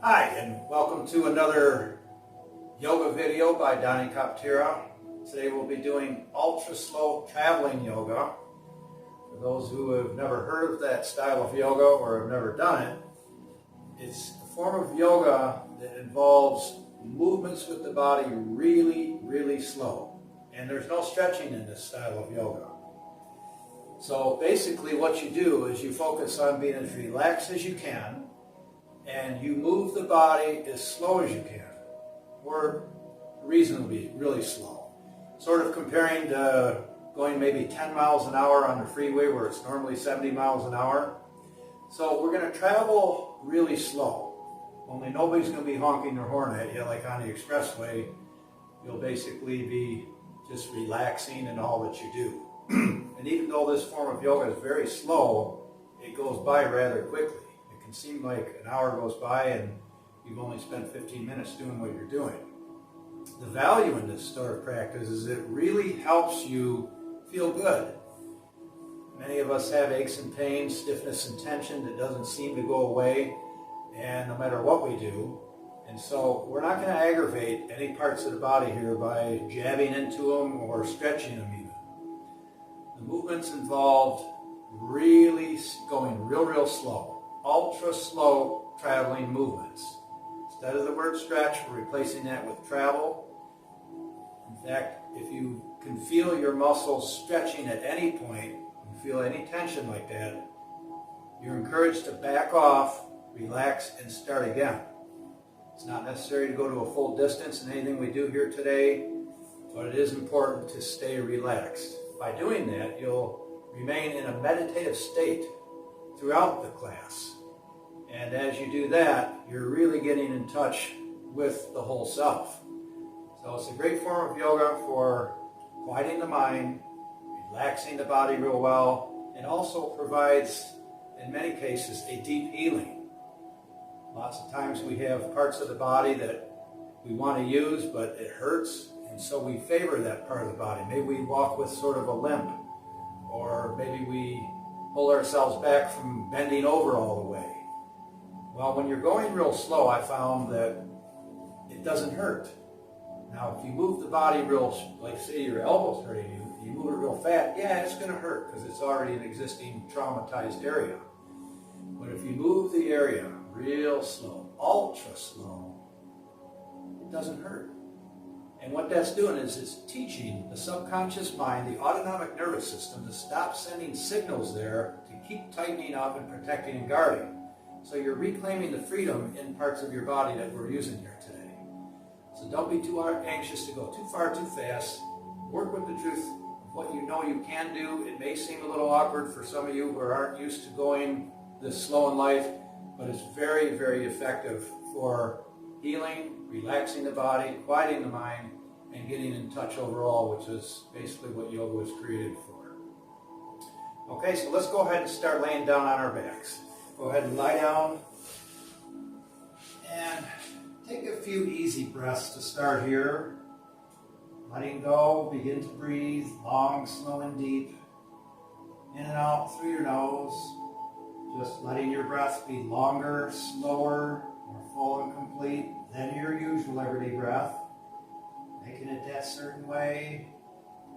Hi, and welcome to another yoga video by Donnie Koptyra. Today we'll be doing ultra slow traveling yoga. For those who have never heard of that style of yoga or have never done it, it's a form of yoga that involves movements with the body really slow. And there's no stretching in this style of yoga. So basically what you do is you focus on being as relaxed as you can, and you move the body as slow as you can, or reasonably really slow. Sort of comparing to going maybe 10 miles an hour on the freeway where it's normally 70 miles an hour. So we're going to travel really slow. Only nobody's going to be honking their horn at you like on the expressway. You'll basically be just relaxing in all that you do. And even though this form of yoga is very slow, it goes by rather quickly. It can seem like an hour goes by and you've only spent 15 minutes doing what you're doing. The value in this sort of practice is it really helps you feel good. Many of us have aches and pains, stiffness and tension that doesn't seem to go away, and no matter what we do. And so we're not going to aggravate any parts of the body here by jabbing into them or stretching them even. The movements involved really going real slow, ultra slow traveling movements. Instead of the word stretch, we're replacing that with travel. In fact, if you can feel your muscles stretching at any point, you feel any tension like that, you're encouraged to back off, relax, and start again. It's not necessary to go to a full distance in anything we do here today, but it is important to stay relaxed. By doing that, you'll remain in a meditative state throughout the class. And as you do that, you're really getting in touch with the whole self. So it's a great form of yoga for quieting the mind, relaxing the body real well, and also provides, in many cases, a deep healing. Lots of times we have parts of the body that we want to use, but it hurts, and so we favor that part of the body. Maybe we walk with sort of a limp, or maybe we pull ourselves back from bending over all the way. Well, when you're going real slow, I found that it doesn't hurt. Now, if you move the body real, like say your elbow's hurting you, you move it real fast, yeah, it's going to hurt because it's already an existing traumatized area. But if you move the area real slow, ultra slow, it doesn't hurt. And what that's doing is it's teaching the subconscious mind, the autonomic nervous system, to stop sending signals there to keep tightening up and protecting and guarding. So you're reclaiming the freedom in parts of your body that we're using here today. So don't be too anxious to go too far too fast. Work with the truth of what you know you can do. It may seem a little awkward for some of you who aren't used to going this slow in life, but it's very effective for healing, relaxing the body, quieting the mind, and getting in touch overall, which is basically what yoga was created for. Okay, so let's go ahead and start laying down on our backs. Go ahead and lie down and take a few easy breaths to start here. Letting go, begin to breathe long, slow, and deep. In and out through your nose. Just letting your breath be longer, slower, more full and complete than your usual everyday breath. Making it that certain way.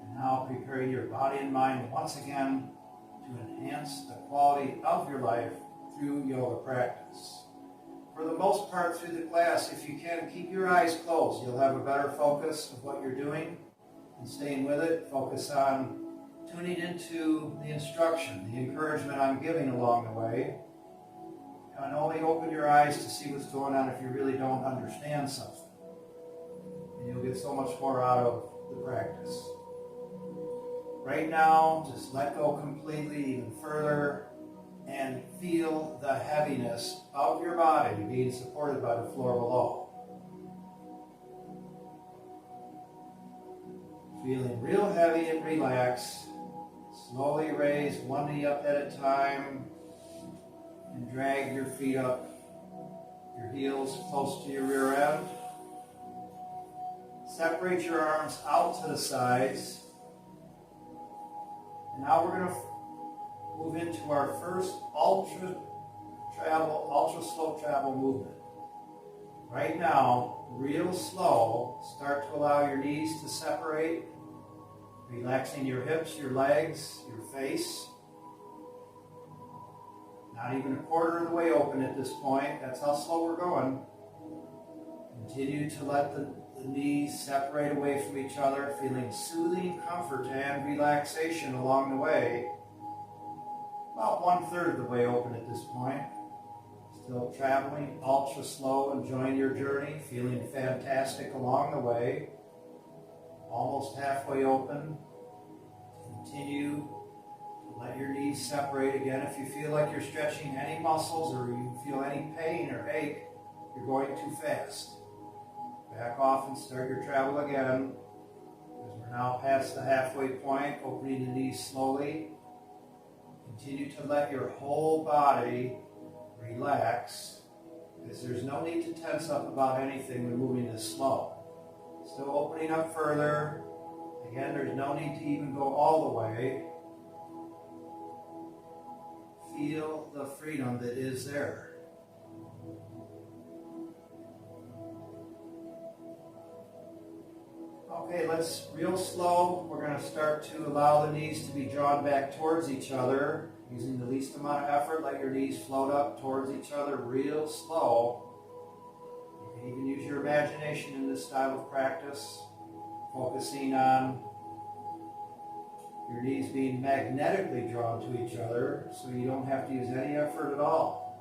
And now preparing your body and mind once again to enhance the quality of your life through yoga practice. For the most part through the class, if you can, keep your eyes closed. You'll have a better focus of what you're doing and staying with it. Focus on tuning into the instruction, the encouragement I'm giving along the way. And only open your eyes to see what's going on if you really don't understand something. And you'll get so much more out of the practice. Right now, just let go completely, even further, and feel the heaviness of your body being supported by the floor below. Feeling real heavy and relaxed. Slowly raise one knee up at a time and drag your feet up, your heels close to your rear end. Separate your arms out to the sides. And now we're going to move into our first ultra slow travel movement. right now, real slow, start to allow your knees to separate, relaxing your hips, your legs, your face. Not even a quarter of the way open at this point. That's how slow we're going. Continue to let the knees separate away from each other, feeling soothing comfort and relaxation along the way. About 1/3 of the way open at this point. Still traveling ultra slow, enjoying your journey, feeling fantastic along the way. Almost halfway open. Continue to let your knees separate again. If you feel like you're stretching any muscles or you feel any pain or ache, you're going too fast. Back off and start your travel again. As we're now past the halfway point, opening the knees slowly. Continue to let your whole body relax, because there's no need to tense up about anything when moving this slow. Still opening up further. Again, there's no need to even go all the way. Feel the freedom that is there. Okay, let's real slow. We're going to start to allow the knees to be drawn back towards each other. Using the least amount of effort, let your knees float up towards each other real slow. You can even use your imagination in this style of practice, focusing on your knees being magnetically drawn to each other so you don't have to use any effort at all.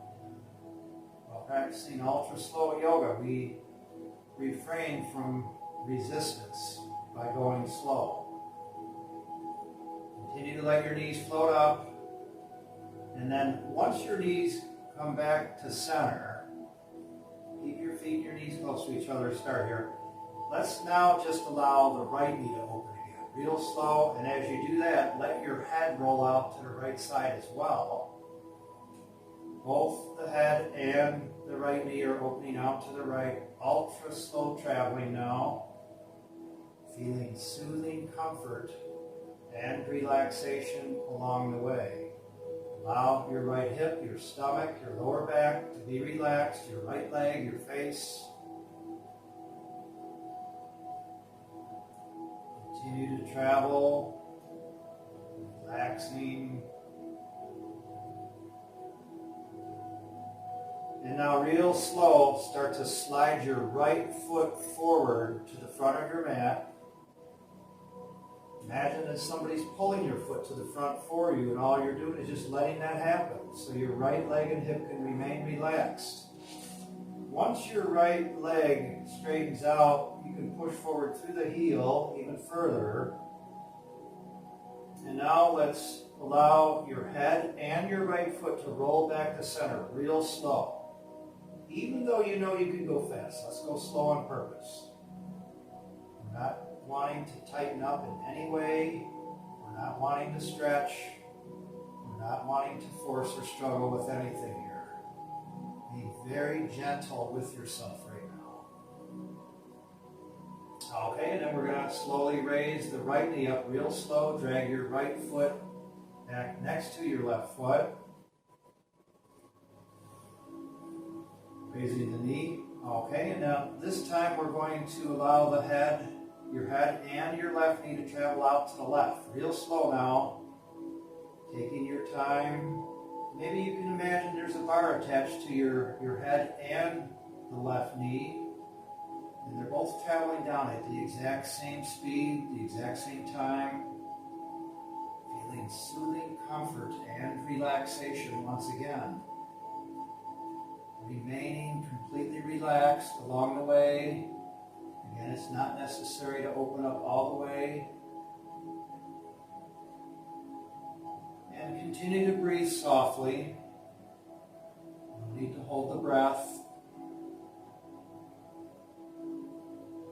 While practicing ultra slow yoga, we refrain from resistance by going slow. Continue to let your knees float up. And then once your knees come back to center, keep your feet and your knees close to each other. Start here. Let's now just allow the right knee to open again. Real slow. And as you do that, let your head roll out to the right side as well. Both the head and the right knee are opening out to the right. Ultra slow traveling now. Feeling soothing comfort and relaxation along the way. Allow your right hip, your stomach, your lower back to be relaxed, your right leg, your face. Continue to travel, relaxing. And now real slow, start to slide your right foot forward to the front of your mat. Imagine that somebody's pulling your foot to the front for you, and all you're doing is just letting that happen, so your right leg and hip can remain relaxed. Once your right leg straightens out, you can push forward through the heel even further. And now let's allow your head and your right foot to roll back to center real slow. Even though you know you can go fast, let's go slow on purpose. We're not wanting to tighten up in any way. We're not wanting to stretch. We're not wanting to force or struggle with anything here. Be very gentle with yourself right now. Okay, and then we're going to slowly raise the right knee up real slow. Drag your right foot back next to your left foot. Raising the knee. Okay, and now this time we're going to allow the head, your head and your left knee to travel out to the left. Real slow now. Taking your time. Maybe you can imagine there's a bar attached to your head and the left knee. And they're both traveling down at the exact same speed, the exact same time. Feeling soothing comfort and relaxation once again. Remaining completely relaxed along the way. Again, it's not necessary to open up all the way. And continue to breathe softly. No need to hold the breath.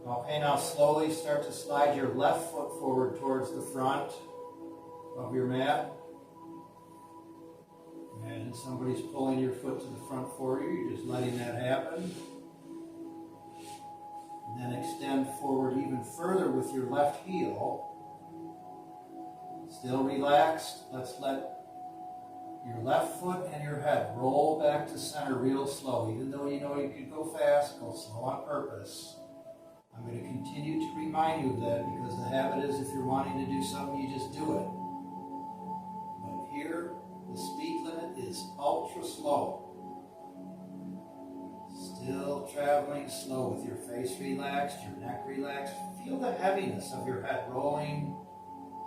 Okay, now slowly start to slide your left foot forward towards the front of your mat. Imagine somebody's pulling your foot to the front for you. You're just letting that happen. And then extend forward even further with your left heel. Still relaxed. Let's let your left foot and your head roll back to center real slow. Even though you know you could go fast, go slow on purpose. I'm going to continue to remind you of that because the habit is if you're wanting to do something, you just do it. But here, the speed limit is ultra slow. Still traveling slow with your face relaxed, your neck relaxed. Feel the heaviness of your head rolling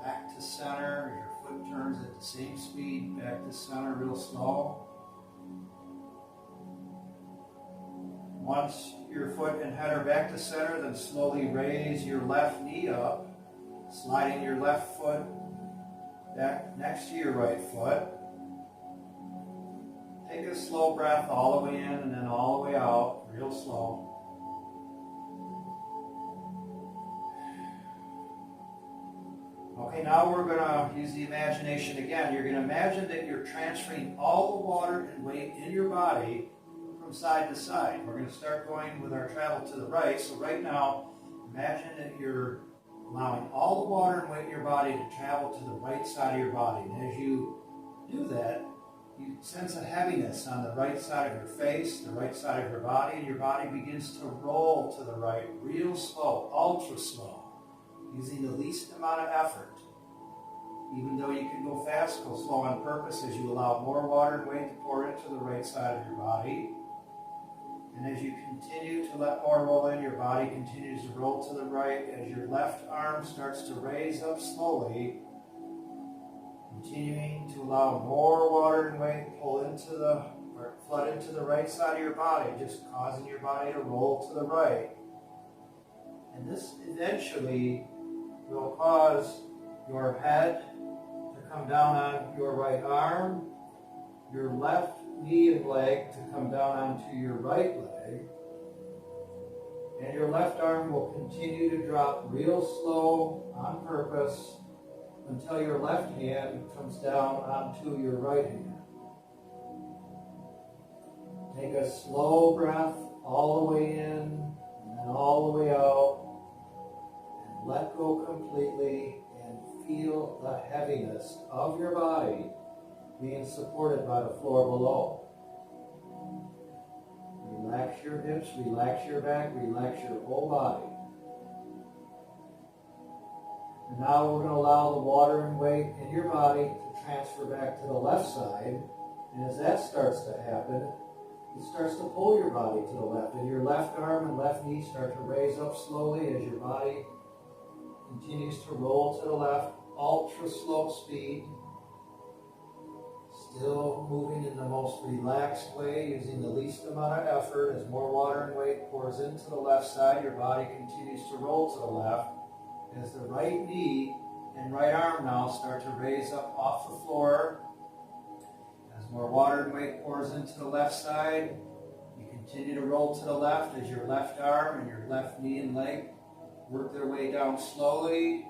back to center. Your foot turns at the same speed back to center real slow. Once your foot and head are back to center, then slowly raise your left knee up, sliding your left foot back next to your right foot. Take a slow breath all the way in and then all the way out, real slow. Okay, now we're going to use the imagination again. You're going to imagine that you're transferring all the water and weight in your body from side to side. We're going to start going with our travel to the right. So right now, imagine that you're allowing all the water and weight in your body to travel to the right side of your body. And as you do that, you sense a heaviness on the right side of your face, the right side of your body, and your body begins to roll to the right, real slow, ultra slow, using the least amount of effort. Even though you can go fast, go slow on purpose as you allow more water and weight to pour into the right side of your body. And as you continue to let more roll in, your body continues to roll to the right as your left arm starts to raise up slowly, continuing to allow more water and weight pull into or flood into the right side of your body, just causing your body to roll to the right. And this eventually will cause your head to come down on your right arm, your left knee and leg to come down onto your right leg, and your left arm will continue to drop real slow on purpose until your left hand comes down onto your right hand. Take a slow breath all the way in and then all the way out, and let go completely and feel the heaviness of your body being supported by the floor below. Relax your hips, relax your back, relax your whole body. And now we're going to allow the water and weight in your body to transfer back to the left side. And as that starts to happen, it starts to pull your body to the left. And your left arm and left knee start to raise up slowly as your body continues to roll to the left, ultra slow speed. Still moving in the most relaxed way, using the least amount of effort. As more water and weight pours into the left side, your body continues to roll to the left. As the right knee and right arm now start to raise up off the floor. As more water and weight pours into the left side, you continue to roll to the left as your left arm and your left knee and leg work their way down slowly.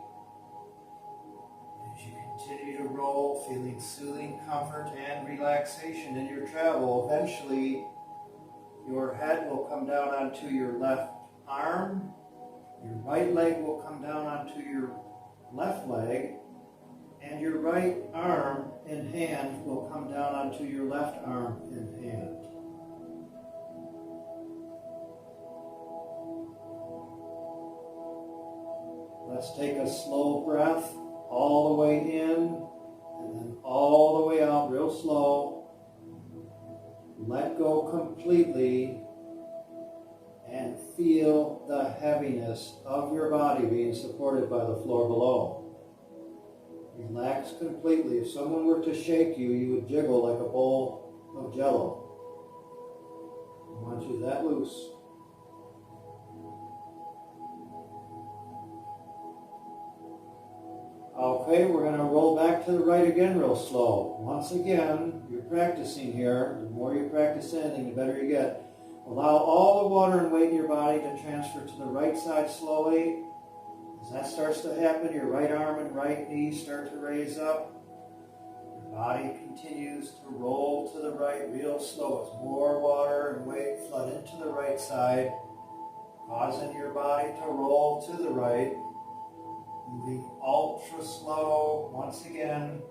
As you continue to roll, feeling soothing comfort and relaxation in your travel, eventually your head will come down onto your left arm, your right leg will come down onto your left leg, and your right arm and hand will come down onto your left arm and hand. Let's take a slow breath all the way in and then all the way out real slow. Let go completely and feel the heaviness of your body being supported by the floor below. Relax completely. If someone were to shake you, you would jiggle like a bowl of Jell-O. I want you that loose. Okay, we're going to roll back to the right again real slow. Once again, you're practicing here. The more you practice anything, the better you get. Allow all the water and weight in your body to transfer to the right side slowly. As that starts to happen, your right arm and right knee start to raise up. Your body continues to roll to the right real slow as more water and weight flood into the right side, causing your body to roll to the right. Moving ultra slow, once again,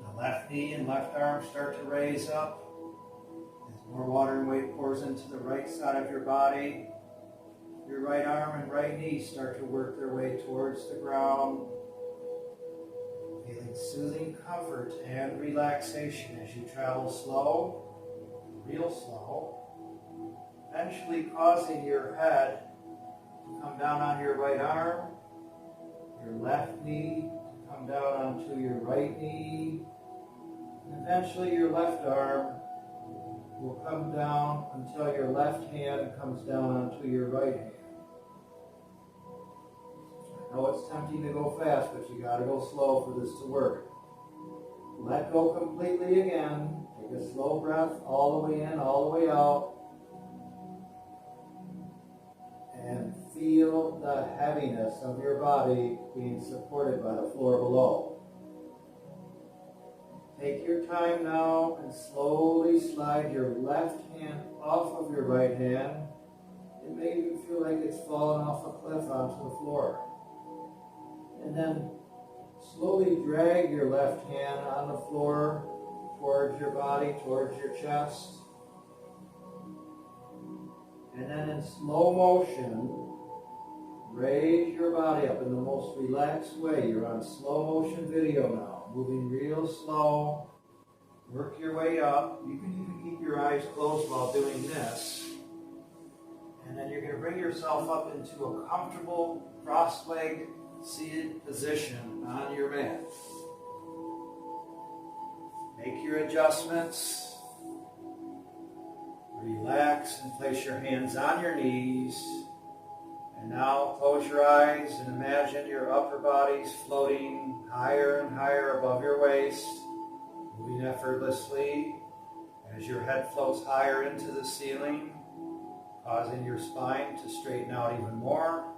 the The left knee and left arm start to raise up. As more water and weight pours into the right side of your body, your right arm and right knee start to work their way towards the ground, feeling soothing comfort and relaxation as you travel slow, real slow, eventually causing your head to come down on your right arm, your left knee to come down onto your right knee, and eventually your left arm will come down until your left hand comes down onto your right hand. I know it's tempting to go fast, but you got to go slow for this to work. Let go completely again. Take a slow breath all the way in, all the way out. And feel the heaviness of your body being supported by the floor below. Take your time now and slowly slide your left hand off of your right hand. It may even feel like it's fallen off a cliff onto the floor. And then slowly drag your left hand on the floor towards your body, towards your chest. And then in slow motion, raise your body up in the most relaxed way. You're on slow motion video now, moving real slow. Work your way up. You can even keep your eyes closed while doing this. And then you're going to bring yourself up into a comfortable cross-legged seated position on your mat. Make your adjustments. Relax and place your hands on your knees. And now close your eyes and imagine your upper body's floating higher and higher above your waist, moving effortlessly as your head floats higher into the ceiling, causing your spine to straighten out even more.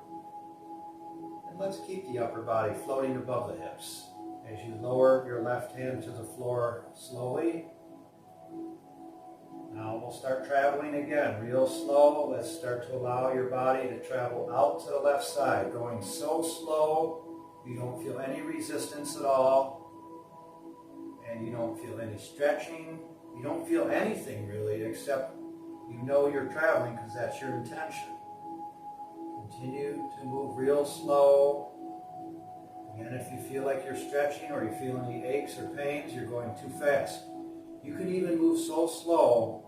And let's keep the upper body floating above the hips as you lower your left hand to the floor slowly. Now we'll start traveling again, real slow. Let's start to allow your body to travel out to the left side, going so slow you don't feel any resistance at all, and you don't feel any stretching. You don't feel anything really, except you know you're traveling because that's your intention. Continue to move real slow. Again, if you feel like you're stretching or you feel any aches or pains, you're going too fast. You can even move so slow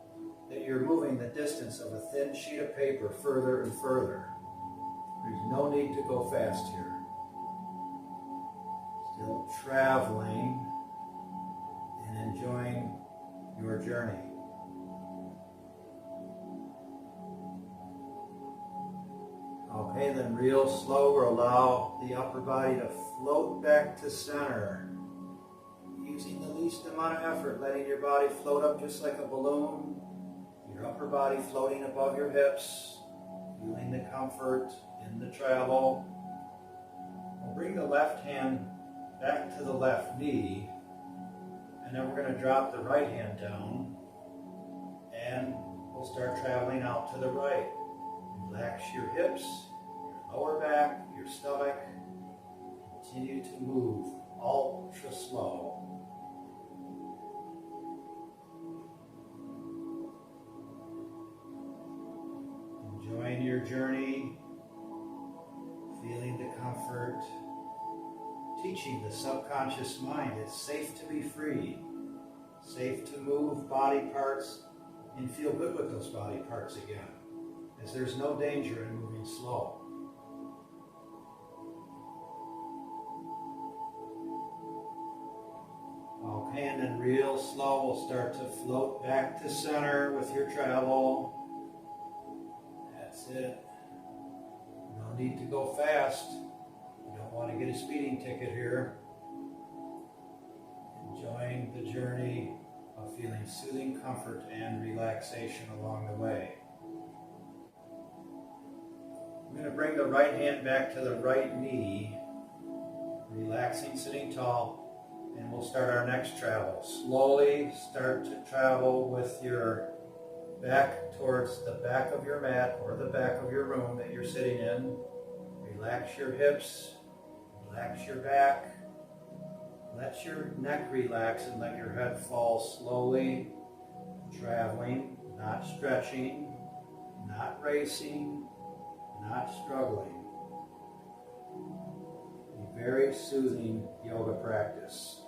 that you're moving the distance of a thin sheet of paper further and further. There's no need to go fast here. Still traveling and enjoying your journey. Okay, then real slow, we'll allow the upper body to float back to center. Using the least amount of effort, letting your body float up just like a balloon. Your upper body floating above your hips, feeling the comfort in the travel. We'll bring the left hand back to the left knee, and then we're going to drop the right hand down, and we'll start traveling out to the right. Relax your hips, your lower back, your stomach. Continue to move ultra slow. Enjoying your journey, feeling the comfort, teaching the subconscious mind it's safe to be free, safe to move body parts and feel good with those body parts again, as there's no danger in moving slow. Okay, and then real slow, we'll start to float back to center with your travel. That's it. No need to go fast. You don't want to get a speeding ticket here. Enjoying the journey of feeling soothing comfort and relaxation along the way. I'm going to bring the right hand back to the right knee, relaxing, sitting tall, and we'll start our next travel. Slowly start to travel with your back towards the back of your mat or the back of your room that you're sitting in. Relax your hips, relax your back, let your neck relax and let your head fall slowly, traveling, not stretching, not racing, not struggling. A very soothing yoga practice.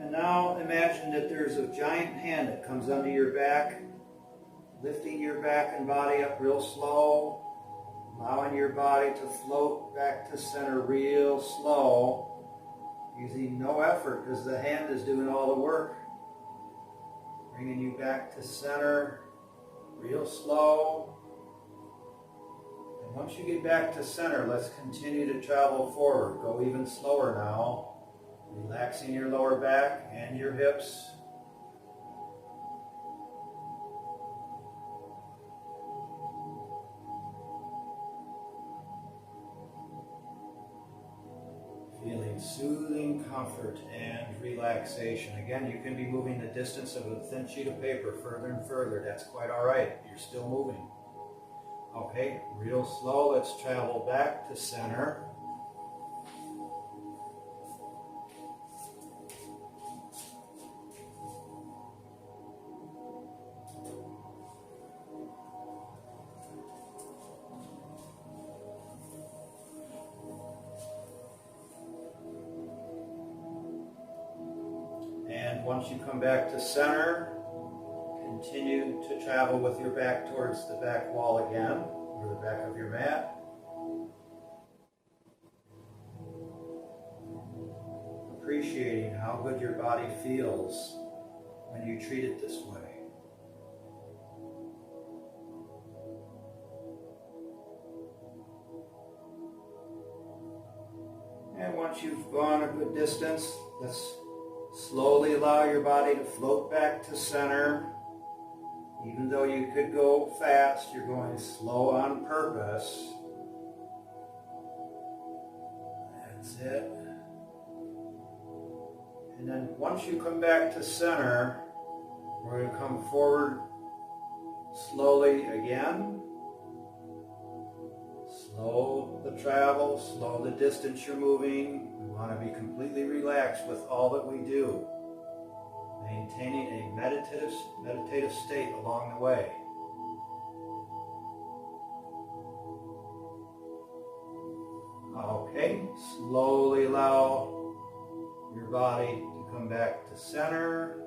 And now imagine that there's a giant hand that comes under your back, lifting your back and body up real slow, allowing your body to float back to center real slow, using no effort because the hand is doing all the work. Bringing you back to center real slow. And once you get back to center, let's continue to travel forward. Go even slower now. Relaxing your lower back and your hips. Feeling soothing comfort and relaxation. Again, you can be moving the distance of a thin sheet of paper further and further. That's quite all right. You're still moving. Okay, real slow. Let's travel back to center. Once you come back to center, continue to travel with your back towards the back wall again, or the back of your mat. Appreciating how good your body feels when you treat it this way. And once you've gone a good distance, let's slowly allow your body to float back to center. Even though you could go fast, you're going slow on purpose. That's it. And then once you come back to center, we're going to come forward slowly again. Slow the travel, slow the distance you're moving. We want to be completely relaxed with all that we do. Maintaining a meditative state along the way. Okay, slowly allow your body to come back to center.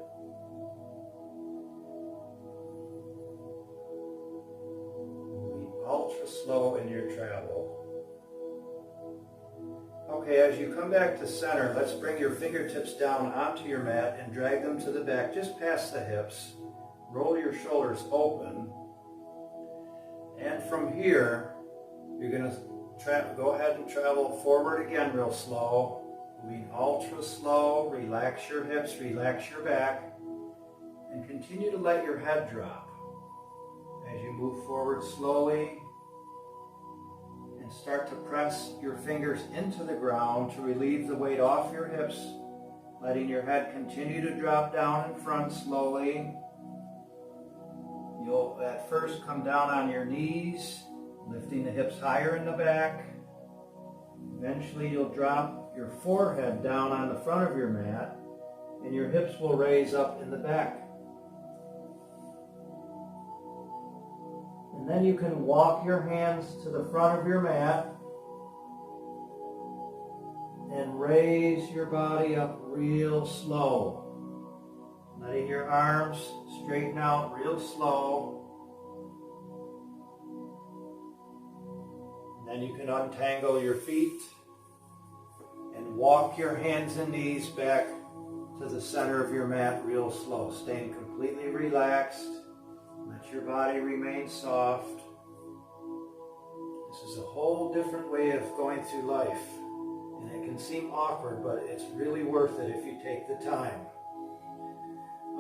Ultra slow in your travel. Okay, as you come back to center, let's bring your fingertips down onto your mat and drag them to the back, just past the hips. Roll your shoulders open. And from here, you're going to go ahead and travel forward again real slow. Moving ultra slow, relax your hips, relax your back, and continue to let your head drop. As you move forward slowly, and start to press your fingers into the ground to relieve the weight off your hips, letting your head continue to drop down in front slowly. You'll at first come down on your knees, lifting the hips higher in the back. Eventually you'll drop your forehead down on the front of your mat, and your hips will raise up in the back. And then you can walk your hands to the front of your mat and raise your body up real slow. Letting your arms straighten out real slow. And then you can untangle your feet and walk your hands and knees back to the center of your mat real slow, staying completely relaxed. Let your body remain soft. This is a whole different way of going through life. And it can seem awkward, but it's really worth it if you take the time.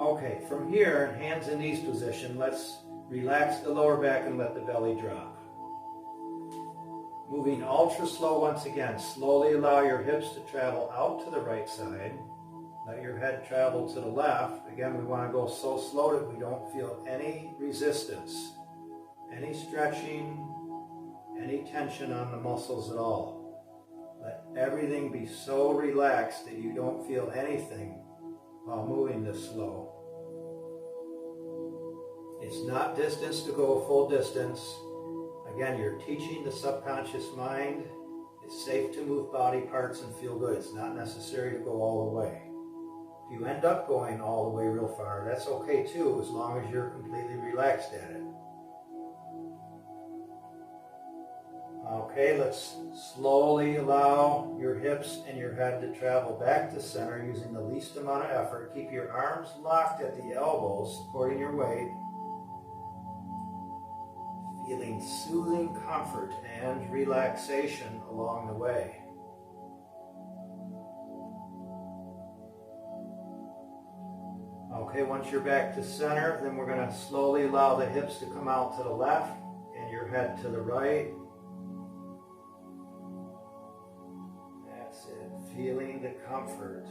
Okay, from here, hands and knees position, let's relax the lower back and let the belly drop. Moving ultra slow once again. Slowly allow your hips to travel out to the right side. Let your head travel to the left. Again, we want to go so slow that we don't feel any resistance, any stretching, any tension on the muscles at all. Let everything be so relaxed that you don't feel anything while moving this slow. It's not distance to go a full distance. Again, you're teaching the subconscious mind it's safe to move body parts and feel good. It's not necessary to go all the way. If you end up going all the way real far, that's okay too, as long as you're completely relaxed at it. Okay, let's slowly allow your hips and your head to travel back to center using the least amount of effort. Keep your arms locked at the elbows, supporting your weight. Feeling soothing comfort and relaxation along the way. Okay, once you're back to center, then we're going to slowly allow the hips to come out to the left and your head to the right. That's it. Feeling the comfort.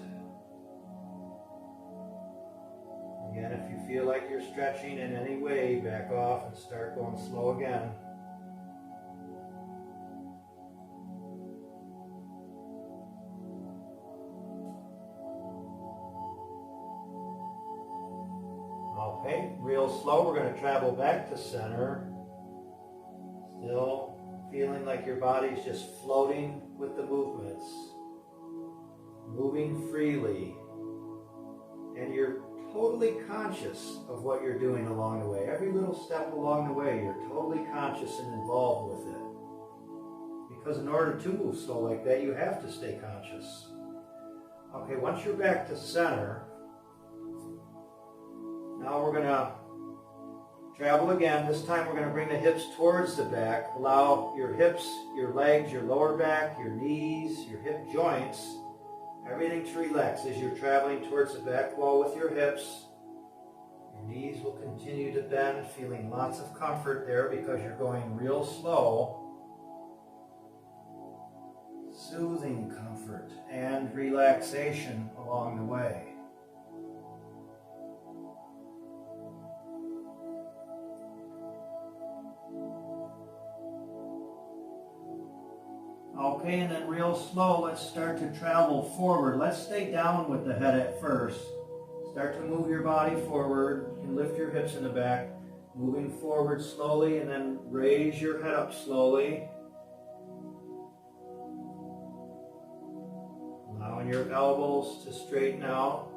Again, if you feel like you're stretching in any way, back off and start going slow again. Okay, real slow, we're going to travel back to center. Still feeling like your body's just floating with the movements. Moving freely. And you're totally conscious of what you're doing along the way. Every little step along the way, you're totally conscious and involved with it. Because in order to move slow like that, you have to stay conscious. Okay, once you're back to center, now we're going to travel again. This time we're going to bring the hips towards the back. Allow your hips, your legs, your lower back, your knees, your hip joints, everything to relax as you're traveling towards the back wall with your hips. Your knees will continue to bend, feeling lots of comfort there because you're going real slow. Soothing comfort and relaxation along the way. Okay, and then real slow, let's start to travel forward. Let's stay down with the head at first. Start to move your body forward. You can lift your hips in the back, moving forward slowly, and then raise your head up slowly. Allowing your elbows to straighten out.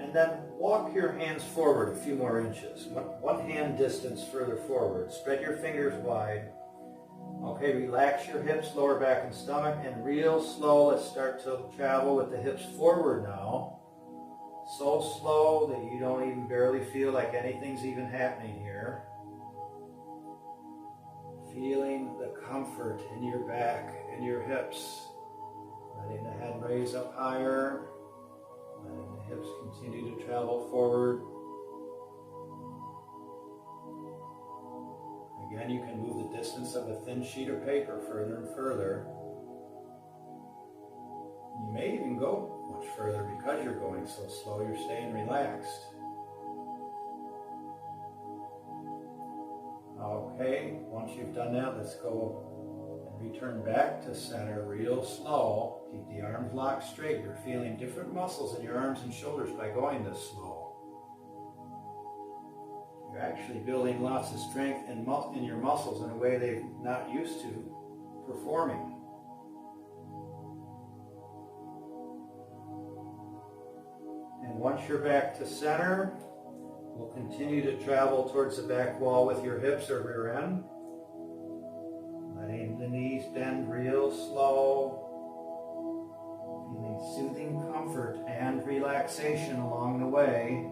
And then walk your hands forward a few more inches. One hand distance further forward. Spread your fingers wide. Okay, relax your hips, lower back and stomach, and real slow, let's start to travel with the hips forward now. So slow that you don't even barely feel like anything's even happening here. Feeling the comfort in your back and your hips. Letting the head raise up higher. Letting the hips continue to travel forward. Again, you can move the distance of a thin sheet of paper further and further. You may even go much further because you're going so slow, you're staying relaxed. Okay, once you've done that, let's go and return back to center real slow. Keep the arms locked straight. You're feeling different muscles in your arms and shoulders by going this slow. You're actually building lots of strength in your muscles in a way they're not used to performing. And once you're back to center, we'll continue to travel towards the back wall with your hips or rear end. Letting the knees bend real slow. Feeling soothing comfort and relaxation along the way.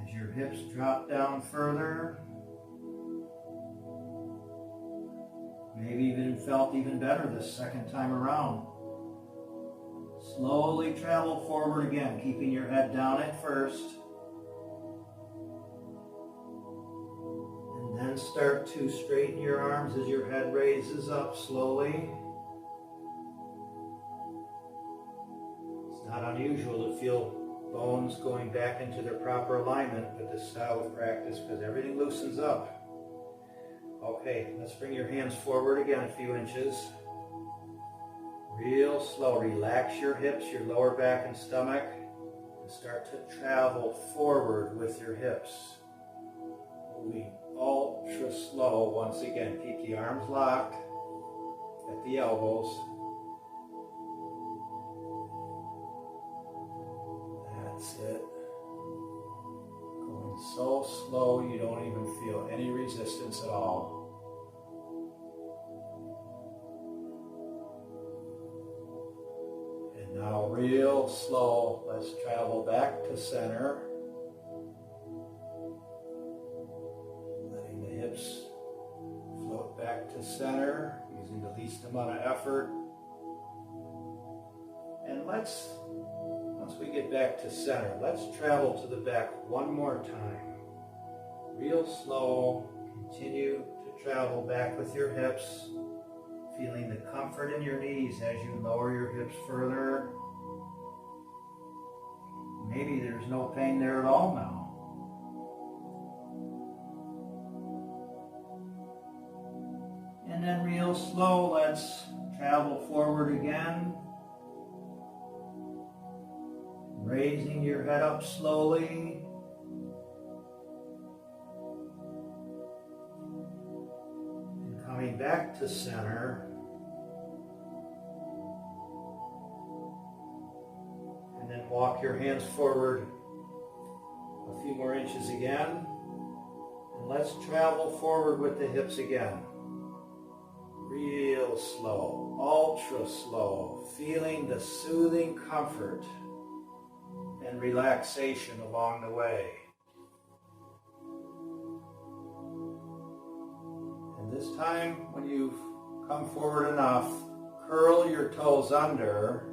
As your hips drop down further. Maybe even felt even better this second time around. Slowly travel forward again, keeping your head down at first. And then start to straighten your arms as your head raises up slowly. It's not unusual to feel bones going back into their proper alignment with this style of practice because everything loosens up. Okay, let's bring your hands forward again a few inches. Real slow, relax your hips, your lower back and stomach, and start to travel forward with your hips. Moving ultra slow once again. Keep the arms locked at the elbows. That's it. Going so slow you don't even feel any resistance at all. And now real slow, let's travel back to center. Letting the hips float back to center, using the least amount of effort. And once we get back to center, let's travel to the back one more time. Real slow, continue to travel back with your hips, feeling the comfort in your knees as you lower your hips further. Maybe there's no pain there at all now. And then real slow, let's travel forward again. Raising your head up slowly. And coming back to center. And then walk your hands forward a few more inches again. And let's travel forward with the hips again. Real slow, ultra slow, feeling the soothing comfort and relaxation along the way. And this time, when you've come forward enough, curl your toes under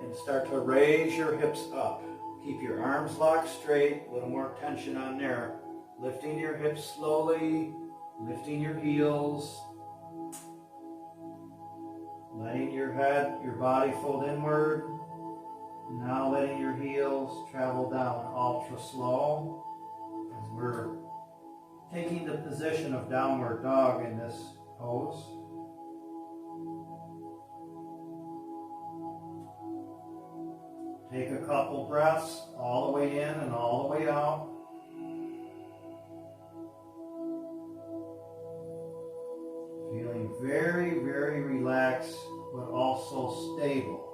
and start to raise your hips up. Keep your arms locked straight, a little more tension on there. Lifting your hips slowly, lifting your heels. Letting your head, your body fold inward. Now letting your heels travel down ultra slow as we're taking the position of downward dog in this pose. Take a couple breaths all the way in and all the way out. Feeling very, very relaxed, but also stable.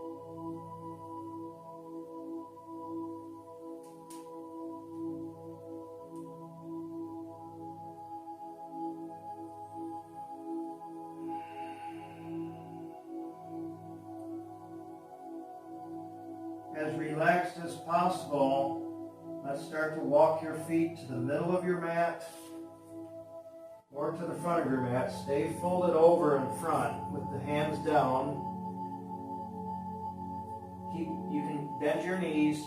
As relaxed as possible, let's start to walk your feet to the middle of your mat or to the front of your mat. Stay folded over in front with the hands down. You can bend your knees,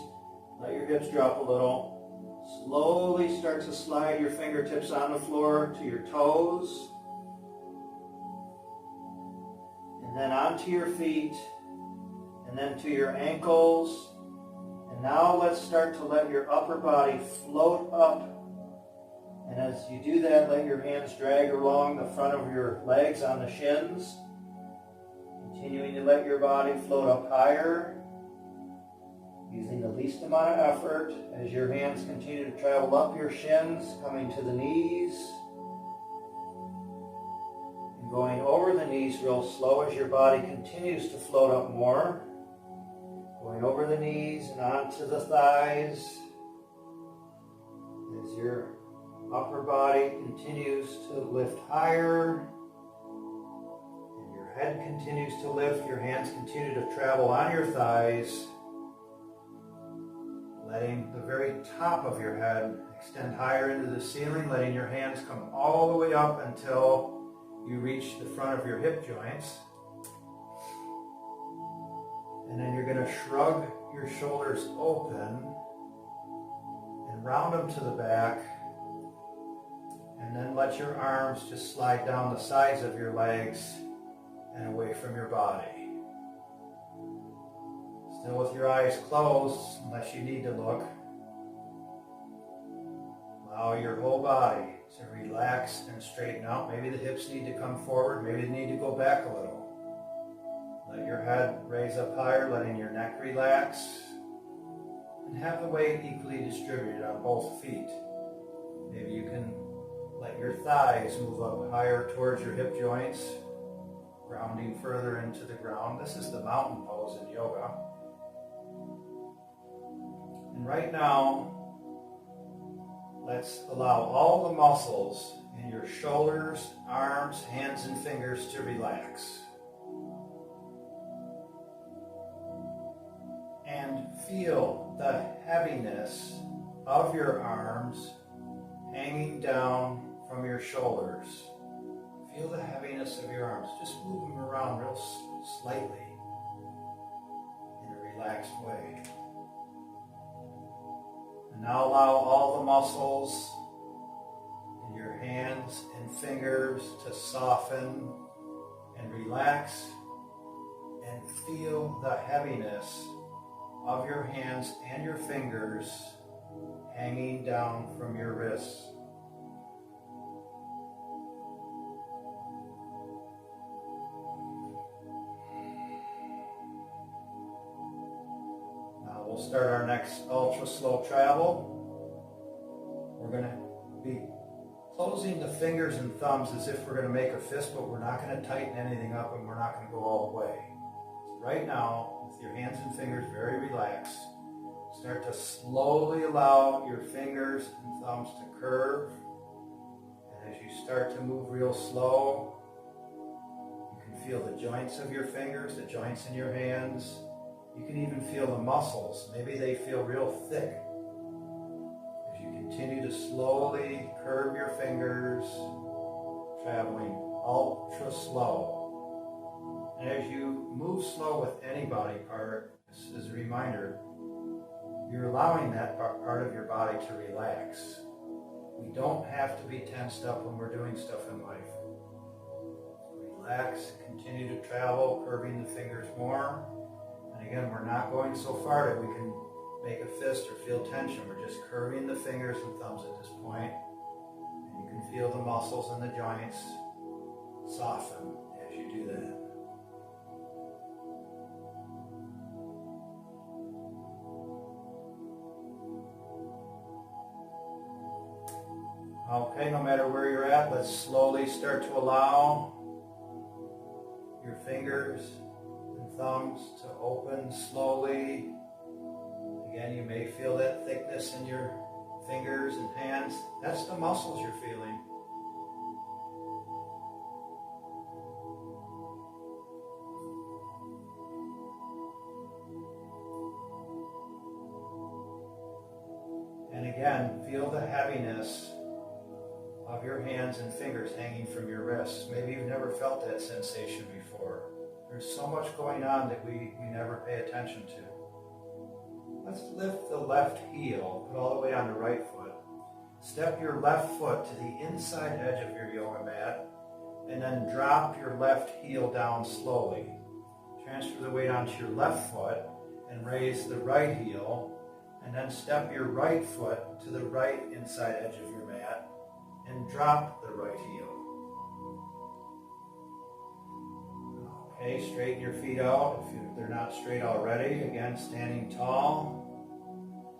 let your hips drop a little. Slowly start to slide your fingertips on the floor to your toes. And then onto your feet, and then to your ankles. And now let's start to let your upper body float up. And as you do that, let your hands drag along the front of your legs on the shins. Continuing to let your body float up higher, using the least amount of effort as your hands continue to travel up your shins, coming to the knees. And going over the knees real slow as your body continues to float up more. Going over the knees and onto the thighs as your upper body continues to lift higher and your head continues to lift. Your hands continue to travel on your thighs, letting the very top of your head extend higher into the ceiling, letting your hands come all the way up until you reach the front of your hip joints. And then you're going to shrug your shoulders open and round them to the back. And then let your arms just slide down the sides of your legs and away from your body. Still with your eyes closed, unless you need to look. Allow your whole body to relax and straighten out. Maybe the hips need to come forward. Maybe they need to go back a little. Let your head raise up higher, letting your neck relax. And have the weight equally distributed on both feet. Maybe you can let your thighs move up higher towards your hip joints, grounding further into the ground. This is the mountain pose in yoga. And right now, let's allow all the muscles in your shoulders, arms, hands, and fingers to relax. And feel the heaviness of your arms hanging down from your shoulders. Feel the heaviness of your arms. Just move them around real slightly in a relaxed way. And now allow all the muscles in your hands and fingers to soften and relax, and feel the heaviness of your hands and your fingers hanging down from your wrists. Now we'll start our next ultra slow travel. We're going to be closing the fingers and thumbs as if we're going to make a fist, but we're not going to tighten anything up and we're not going to go all the way. So right now, with your hands and fingers very relaxed, start to slowly allow your fingers and thumbs to curve. And as you start to move real slow, you can feel the joints of your fingers, the joints in your hands. You can even feel the muscles. Maybe they feel real thick. As you continue to slowly curve your fingers, traveling ultra slow. And as you move slow with any body part, this is a reminder, you're allowing that part of your body to relax. We don't have to be tensed up when we're doing stuff in life. Relax, continue to travel, curving the fingers more. And again, we're not going so far that we can make a fist or feel tension. We're just curving the fingers and thumbs at this point. And you can feel the muscles and the joints soften as you do that. Okay, no matter where you're at, let's slowly start to allow your fingers and thumbs to open slowly. Again, you may feel that thickness in your fingers and hands. That's the muscles you're feeling. And again, feel the heaviness of your hands and fingers hanging from your wrists. Maybe you've never felt that sensation before. There's so much going on that we never pay attention to. Let's lift the left heel, put all the way on the right foot. Step your left foot to the inside edge of your yoga mat, and then drop your left heel down slowly. Transfer the weight onto your left foot and raise the right heel, and then step your right foot to the right inside edge of your mat and drop the right heel. Okay, straighten your feet out if they're not straight already. Again, standing tall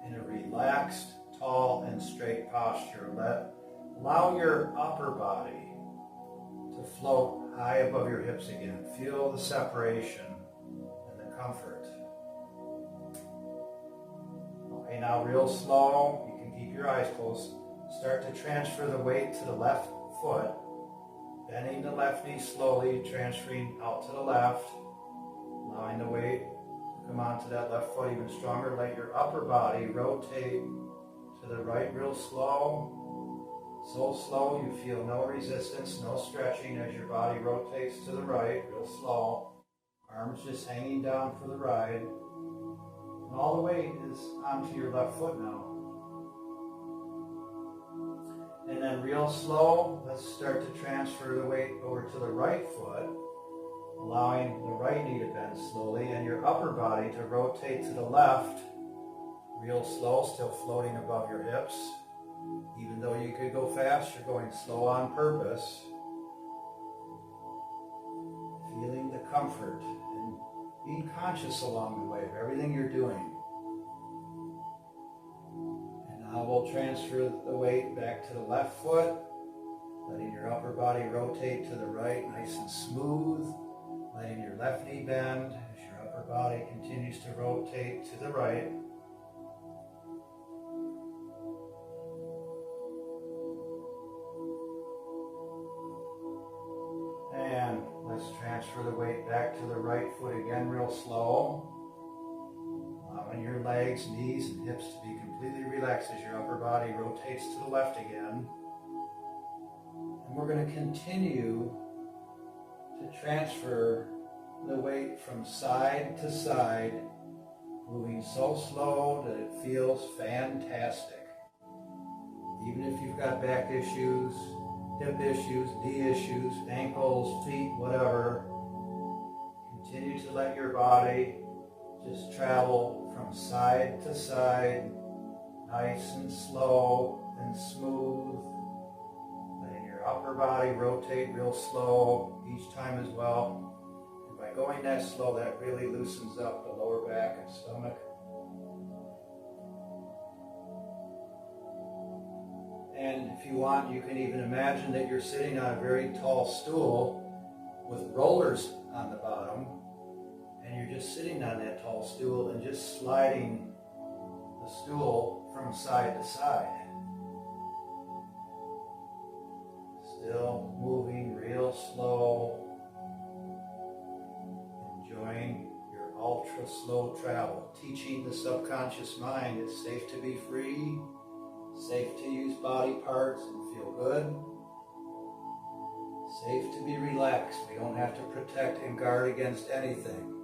in a relaxed, tall, and straight posture. Allow your upper body to float high above your hips again. Feel the separation and the comfort. Okay, now real slow. You can keep your eyes closed. Start to transfer the weight to the left foot, bending the left knee slowly, transferring out to the left, allowing the weight to come onto that left foot even stronger. Let your upper body rotate to the right real slow. So slow you feel no resistance, no stretching as your body rotates to the right, real slow. Arms just hanging down for the ride. And all the weight is onto your left foot now. And then real slow, let's start to transfer the weight over to the right foot, allowing the right knee to bend slowly and your upper body to rotate to the left, real slow, still floating above your hips, even Even though you could go fast, you're going slow on purpose. Feeling the comfort and being conscious along the way of everything you're doing. And now we'll transfer the weight back to the left foot, letting your upper body rotate to the right nice and smooth, letting your left knee bend as your upper body continues to rotate to the right. And let's transfer the weight back to the right foot again real slow. Allowing your legs, knees, and hips to be completely relaxed as your upper body rotates to the left again. And we're going to continue to transfer the weight from side to side, moving so slow that it feels fantastic. Even if you've got back issues, hip issues, knee issues, ankles, feet, whatever, continue to let your body just travel from side to side, nice and slow and smooth. Letting your upper body rotate real slow each time as well. And by going that slow, that really loosens up the lower back and stomach. And if you want, you can even imagine that you're sitting on a very tall stool with rollers on the bottom, and you're just sitting on that tall stool and just sliding the stool from side to side. Still moving real slow, enjoying your ultra slow travel, teaching the subconscious mind it's safe to be free, safe to use body parts and feel good. Safe to be relaxed. We don't have to protect and guard against anything.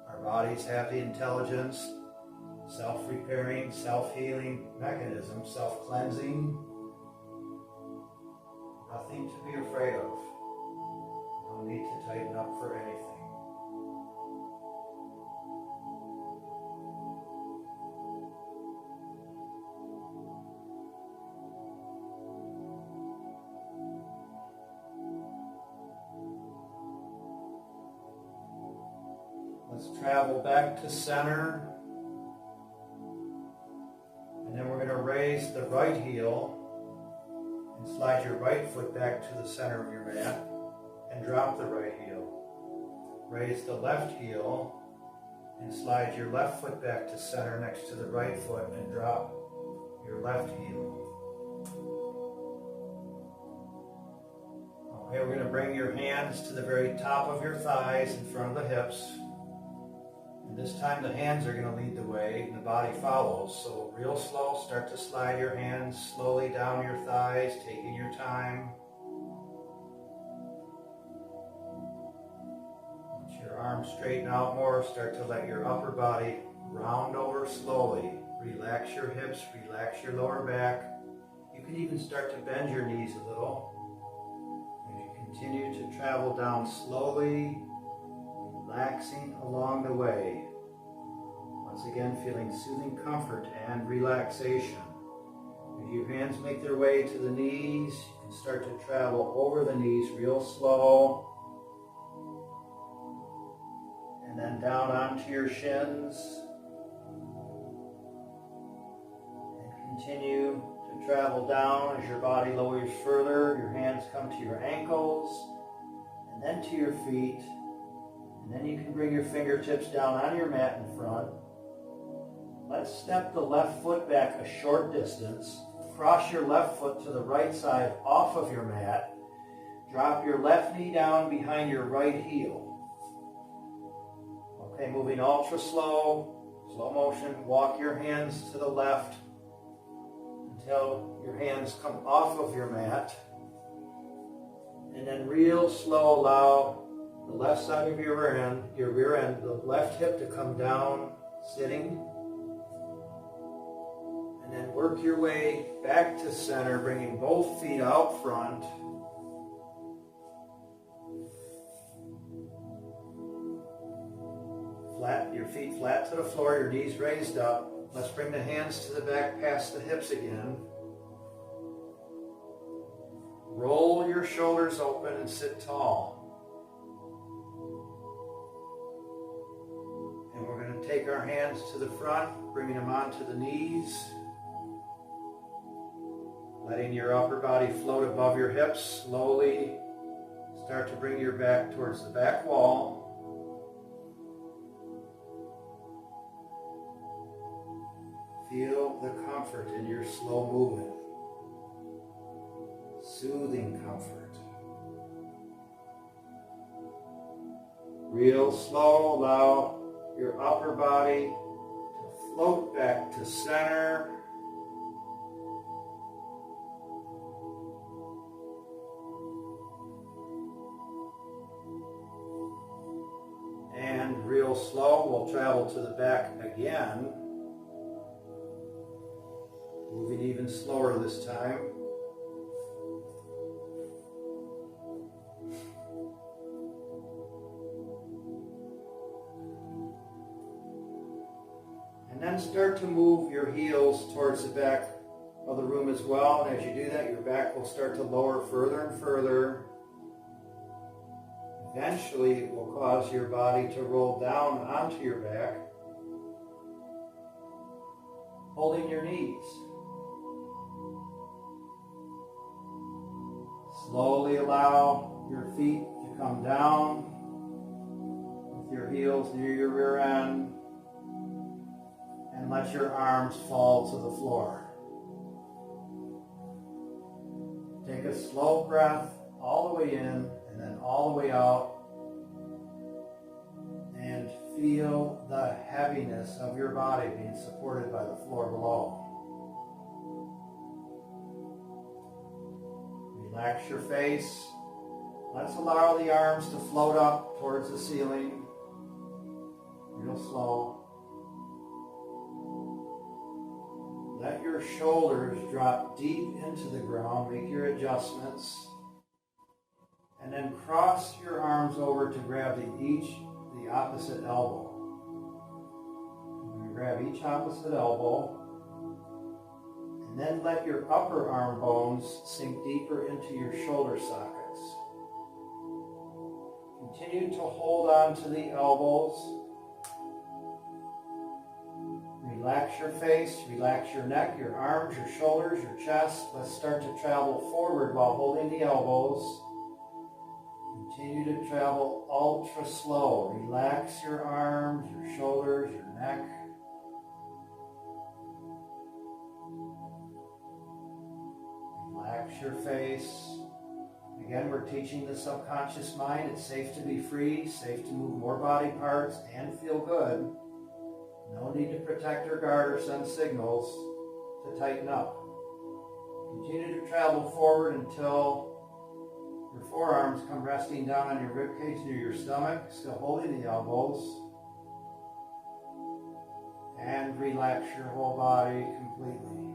Our bodies have the intelligence, self-repairing, self-healing mechanism, self-cleansing. Nothing to be afraid of. No need to tighten up for anything. Let's travel back to center. And then we're going to raise the right heel and slide your right foot back to the center of your mat and drop the right heel. Raise the left heel and slide your left foot back to center next to the right foot and drop your left heel. Okay, we're going to bring your hands to the very top of your thighs in front of the hips. And this time the hands are going to lead the way and the body follows. So real slow, start to slide your hands slowly down your thighs, taking your time. Once your arms straighten out more, start to let your upper body round over slowly. Relax your hips, relax your lower back. You can even start to bend your knees a little. As you continue to travel down slowly, relaxing along the way. Once again, feeling soothing comfort and relaxation. As your hands make their way to the knees, you can start to travel over the knees real slow. And then down onto your shins. And continue to travel down as your body lowers further. Your hands come to your ankles and then to your feet. And then you can bring your fingertips down on your mat in front. Let's step the left foot back a short distance. Cross your left foot to the right side off of your mat. Drop your left knee down behind your right heel. Okay, moving ultra slow, slow motion. Walk your hands to the left until your hands come off of your mat. And then real slow, allow the left side of your rear end, the left hip to come down, sitting. And then work your way back to center, bringing both feet out front. Flat, your feet flat to the floor, your knees raised up. Let's bring the hands to the back past the hips again. your shoulders open and sit tall. And we're going to take our hands to the front, bringing them onto the knees. Letting your upper body float above your hips. Slowly start to bring your back towards the back wall. Feel the comfort in your slow movement. Soothing comfort. Real slow, allow your upper body to float back to center. And real slow, we'll travel to the back again. Moving even slower this time. And then start to move your heels towards the back of the room as well. And as you do that, your back will start to lower further and further. Eventually, it will cause your body to roll down onto your back, holding your knees. Slowly allow your feet to come down with your heels near your rear end, and let your arms fall to the floor. Take a slow breath all the way in and then all the way out, and feel the heaviness of your body being supported by the floor below. Relax your face. Let's allow the arms to float up towards the ceiling. Real slow. Let your shoulders drop deep into the ground. Make your adjustments. And then cross your arms over to grab the opposite elbow. I'm going to grab each opposite elbow. And then let your upper arm bones sink deeper into your shoulder sockets. Continue to hold on to the elbows. Relax your face, relax your neck, your arms, your shoulders, your chest. Let's start to travel forward while holding the elbows. Continue to travel ultra slow. Relax your arms, your shoulders, your neck. Relax your face. Again, we're teaching the subconscious mind it's safe to be free, safe to move more body parts and feel good. No need to protect or guard or send signals to tighten up. Continue to travel forward until your forearms come resting down on your ribcage near your stomach, still holding the elbows. And relax your whole body completely.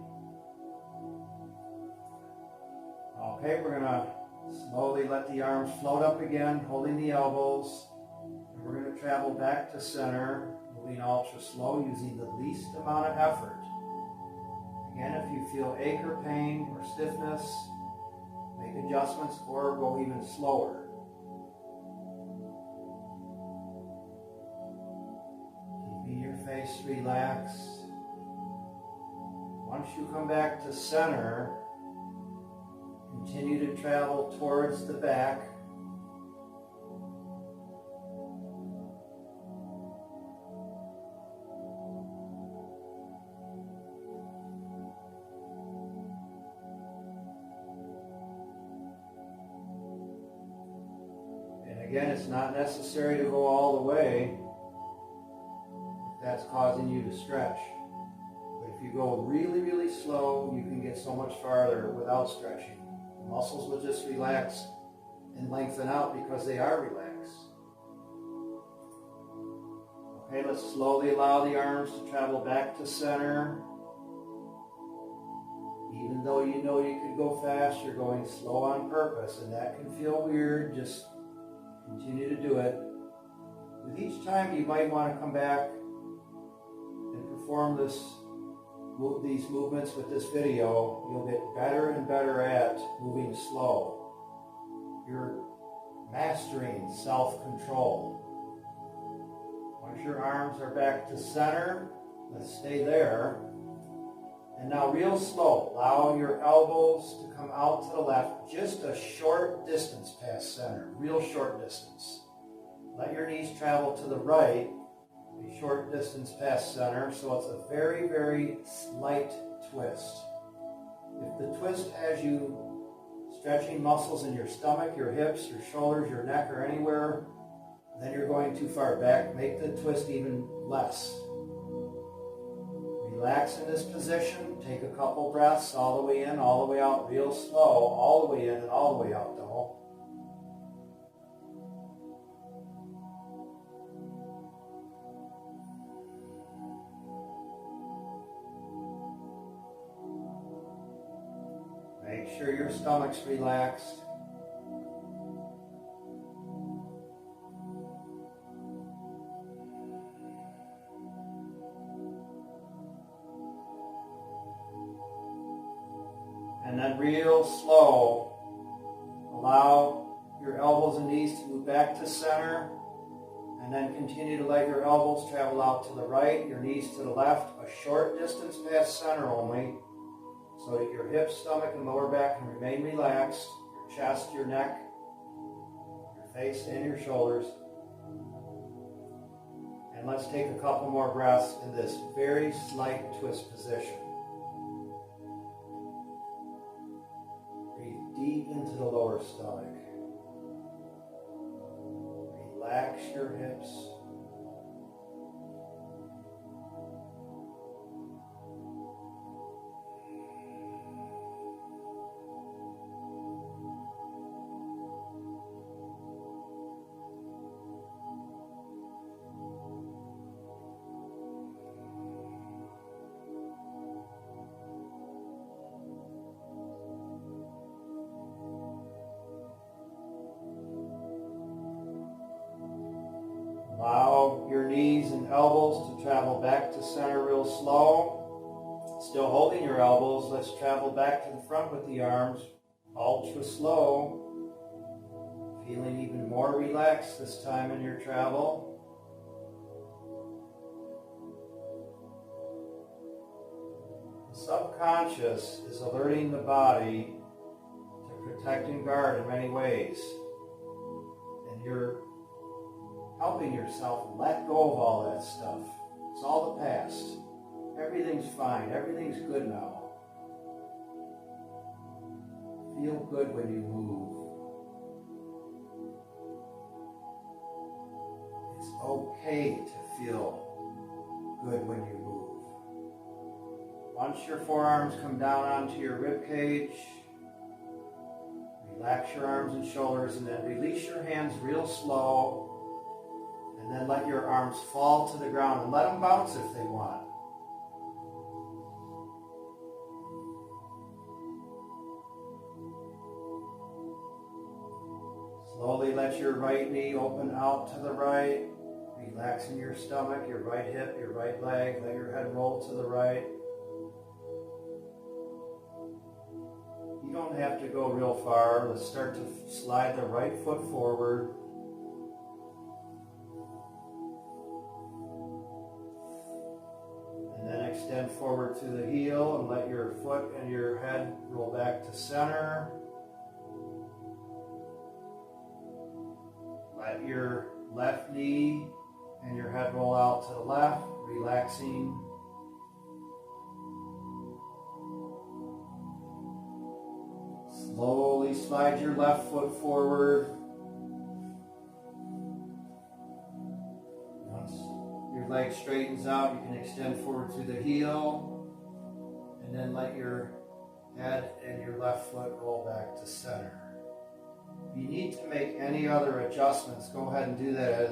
Okay, we're going to slowly let the arms float up again, holding the elbows. And we're going to travel back to center, moving ultra slow, using the least amount of effort. Again, if you feel ache or pain or stiffness, make adjustments or go even slower. Keeping your face relaxed. Once you come back to center, continue to travel towards the back. Again, it's not necessary to go all the way if that's causing you to stretch. But if you go really, really slow, you can get so much farther without stretching. The muscles will just relax and lengthen out because they are relaxed. Okay, let's slowly allow the arms to travel back to center. Even though you know you could go fast, you're going slow on purpose, and that can feel weird. Just continue to do it. With each time, you might want to come back and perform these movements with this video. You'll get better and better at moving slow. you're mastering self-control. Once your arms are back to center, let's stay there. And now real slow, allow your elbows to come out to the left, just a short distance past center, real short distance. Let your knees travel to the right, a short distance past center, so it's a very, very slight twist. If the twist has you stretching muscles in your stomach, your hips, your shoulders, your neck, or anywhere, then you're going too far back. Make the twist even less. Relax in this position. Take a couple breaths all the way in, all the way out, real slow, all the way in and all the way out though. Make sure your stomach's relaxed. And then real slow, allow your elbows and knees to move back to center, and then continue to let your elbows travel out to the right, your knees to the left, a short distance past center only, so that your hips, stomach, and lower back can remain relaxed, your chest, your neck, your face, and your shoulders. And let's take a couple more breaths in this very slight twist position. Deep into the lower stomach. Relax your hips. Allow your knees and elbows to travel back to center real slow. Still holding your elbows, let's travel back to the front with the arms, ultra slow. Feeling even more relaxed this time in your travel. The subconscious is alerting the body to protect and guard in many ways. And you're helping yourself let go of all that stuff. It's all the past. Everything's fine. Everything's good now. Feel good when you move. It's okay to feel good when you move. Once your forearms come down onto your rib cage, relax your arms and shoulders, and then release your hands real slow. And then let your arms fall to the ground and let them bounce if they want. Slowly let your right knee open out to the right, relaxing your stomach, your right hip, your right leg. Let your head roll to the right. You don't have to go real far. Let's start to slide the right foot forward. Extend forward to the heel and let your foot and your head roll back to center. Let your left knee and your head roll out to the left, relaxing. Slowly slide your left foot forward. Your leg straightens out, you can extend forward to the heel, and then let your head and your left foot roll back to center. If you need to make any other adjustments, go ahead and do that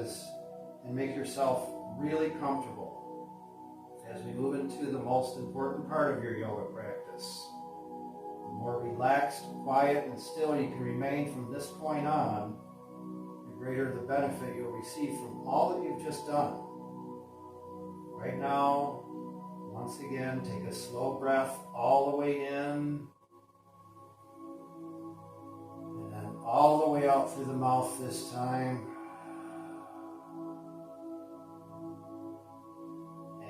and make yourself really comfortable as we move into the most important part of your yoga practice. The more relaxed, quiet, and still you can remain from this point on, the greater the benefit you'll receive from all that you've just done. Right now, once again, take a slow breath all the way in, and then all the way out out through the mouth this time.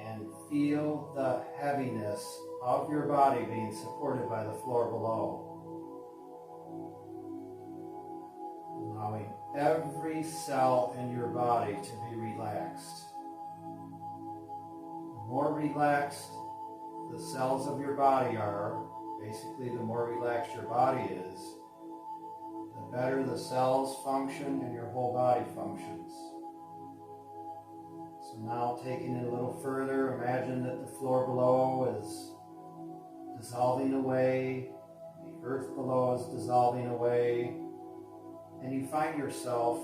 And feel the heaviness of your body being supported by the floor below. Allowing every cell in your body to be relaxed. The more relaxed the cells of your body are, basically the more relaxed your body is, the better the cells function and your whole body functions. So now taking it a little further, imagine that the floor below is dissolving away, the earth below is dissolving away, and you find yourself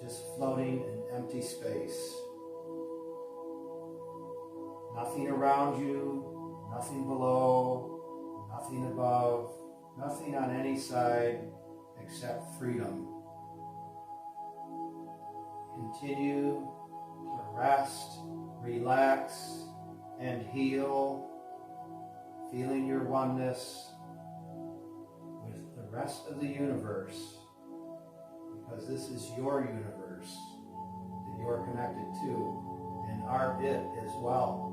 just floating in empty space. Nothing around you, nothing below, nothing above, nothing on any side except freedom. Continue to rest, relax, and heal, feeling your oneness with the rest of the universe, because this is your universe that you're connected to and are it as well.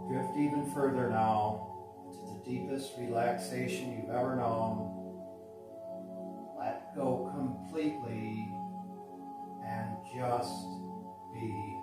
Drift even further now into the deepest relaxation you've ever known. Let go completely and just be.